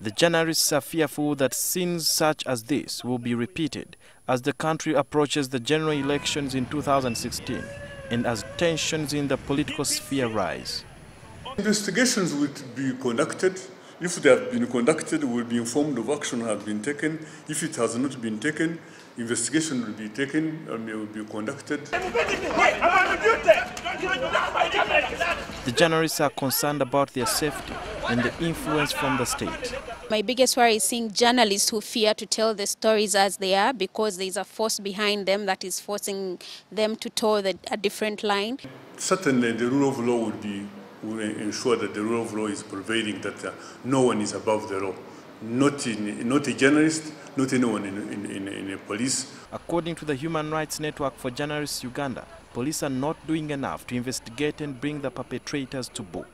The journalists are fearful that scenes such as this will be repeated as the country approaches the general elections in 2016 and as tensions in the political sphere rise. Investigations will be conducted. If they have been conducted, we will be informed of action has been taken. If it has not been taken, investigation will be taken and will be conducted. The journalists are concerned about their safety and the influence from the state. My biggest worry is seeing journalists who fear to tell the stories as they are because there is a force behind them that is forcing them to toe a different line. Certainly the rule of law will ensure that the rule of law is prevailing, that no one is above the law. Not a journalist, not anyone in a police. According to the Human Rights Network for Journalists Uganda, police are not doing enough to investigate and bring the perpetrators to book.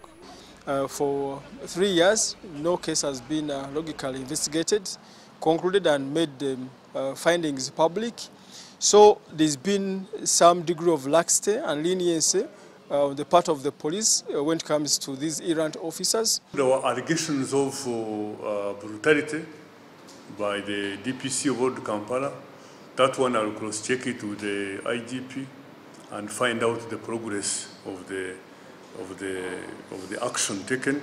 For 3 years, no case has been logically investigated, concluded and made findings public. So there's been some degree of laxity and leniency on the part of the police when it comes to these errant officers. There were allegations of brutality by the DPC of Kampala. That one I will cross-check it with the IGP and find out the progress of the action taken.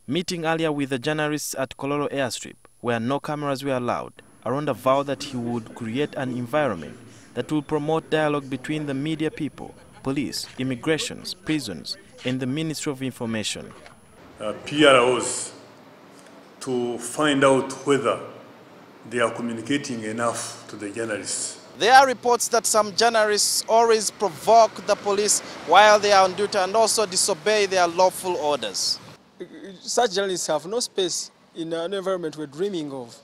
Meeting earlier with the journalists at Kololo airstrip, where no cameras were allowed, Aronda vowed that he would create an environment that will promote dialogue between the media people, police, immigrations, prisons, and the Ministry of Information. PROs to find out whether they are communicating enough to the journalists. There are reports that some journalists always provoke the police while they are on duty and also disobey their lawful orders. Such journalists have no space in an environment we're dreaming of.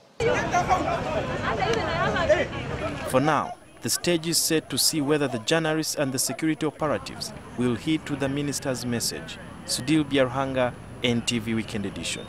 For now, the stage is set to see whether the journalists and the security operatives will heed to the minister's message. Sudil Biarhanga, NTV Weekend Edition.